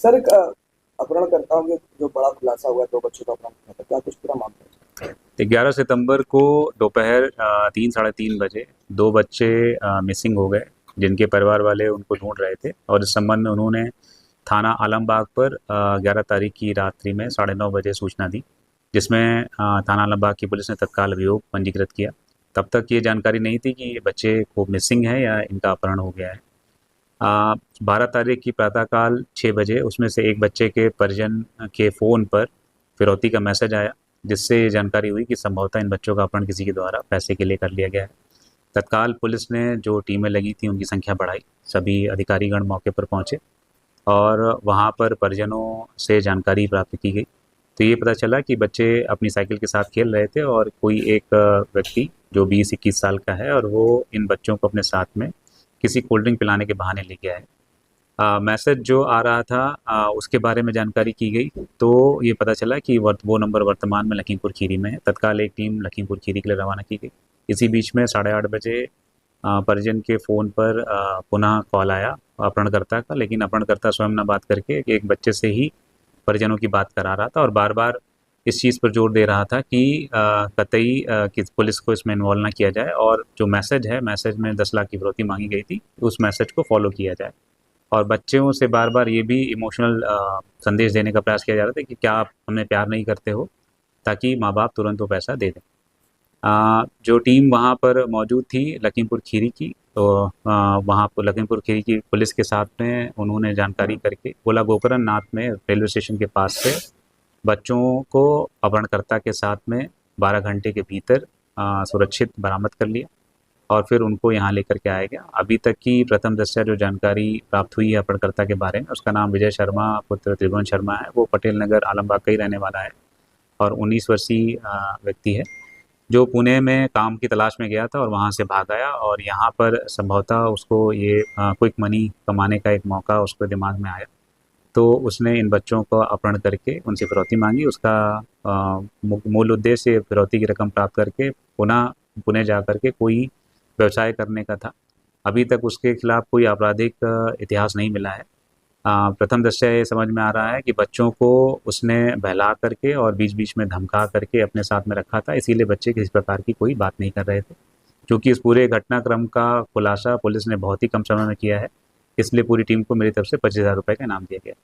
Sir, एक अपहरणकर्ताओं के जो बड़ा खुलासा हुआ है, 2 बच्चों का अपहरण किया था, क्या कुछ पूरा मामला है? 11 सितंबर को दोपहर 3 साढ़े 3 बजे दो बच्चे मिसिंग हो गए, जिनके परिवार वाले उनको ढूंढ रहे थे और इस संबंध में उन्होंने थाना आलमबाग पर 11 तारीख की रात्रि में 9:30 बजे सूचना दी, जिसमें थाना आलमबाग की पुलिस ने तत्काल अभियोग पंजीकृत किया। तब तक ये जानकारी नहीं थी कि ये बच्चे को मिसिंग है या इनका अपहरण हो गया है। 12 तारीख की प्रातःकाल 6 बजे उसमें से एक बच्चे के परिजन के फ़ोन पर फिरौती का मैसेज आया, जिससे ये जानकारी हुई कि संभवतः इन बच्चों का अपहरण किसी के द्वारा पैसे के लिए कर लिया गया है। तत्काल पुलिस ने जो टीमें लगी थी उनकी संख्या बढ़ाई, सभी अधिकारीगण मौके पर पहुंचे और वहां पर परिजनों से जानकारी प्राप्त की गई। तो ये पता चला कि बच्चे अपनी साइकिल के साथ खेल रहे थे और कोई एक व्यक्ति जो 20-21 साल का है और वो इन बच्चों को अपने साथ में किसी कोल्ड ड्रिंक पिलाने के बहाने ले गया है। मैसेज जो आ रहा था उसके बारे में जानकारी की गई, तो ये पता चला कि वो नंबर वर्तमान में लखीमपुर खीरी में है। तत्काल एक टीम लखीमपुर खीरी के लिए रवाना की गई। इसी बीच में 8:30 बजे परिजन के फ़ोन पर पुनः कॉल आया अपहरणकर्ता का, लेकिन अपहरणकर्ता स्वयं न बात करके एक बच्चे से ही परिजनों की बात करा रहा था और बार बार इस चीज़ पर जोर दे रहा था कि कतई कि पुलिस को इसमें इन्वॉल्व ना किया जाए और जो मैसेज है, मैसेज में 10 लाख की फिरौती मांगी गई थी, उस मैसेज को फॉलो किया जाए। और बच्चों से बार बार ये भी इमोशनल संदेश देने का प्रयास किया जा रहा था कि क्या आप हमें प्यार नहीं करते हो, ताकि माँ बाप तुरंत वो पैसा दे दें। जो टीम वहाँ पर मौजूद थी लखीमपुर खीरी की, तो वहाँ पर लखीमपुर खीरी की पुलिस के साथ में उन्होंने जानकारी करके गोला गोकरण नाथ में रेलवे स्टेशन के पास से बच्चों को अपहरणकर्ता के साथ में 12 घंटे के भीतर सुरक्षित बरामद कर लिया और फिर उनको यहाँ लेकर के आया गया। अभी तक की प्रथम दृष्टया जो जानकारी प्राप्त हुई है अपहरणकर्ता के बारे में, उसका नाम विजय शर्मा पुत्र त्रिभुवन शर्मा है। वो पटेल नगर आलमबाग का ही रहने वाला है और 19 वर्षीय व्यक्ति है, जो पुणे में काम की तलाश में गया था और वहाँ से भाग आया और यहाँ पर संभवतः उसको ये क्विक मनी कमाने का एक मौका उसके दिमाग में आया। तो उसने इन बच्चों को अपहरण करके उनसे फिरौती मांगी। उसका मूल उद्देश्य फिरौती की रकम प्राप्त करके पुनः पुणे जा कर के कोई व्यवसाय करने का था। अभी तक उसके खिलाफ कोई आपराधिक इतिहास नहीं मिला है। प्रथम दृष्टया ये समझ में आ रहा है कि बच्चों को उसने बहला करके और बीच-बीच में धमका करके अपने साथ में रखा था, इसीलिए बच्चे किसी प्रकार की कोई बात नहीं कर रहे थे। क्योंकि इस पूरे घटनाक्रम का खुलासा पुलिस ने बहुत ही कम समय में किया है, इसलिए पूरी टीम को मेरी तरफ से ₹25,000 का इनाम दिया गया।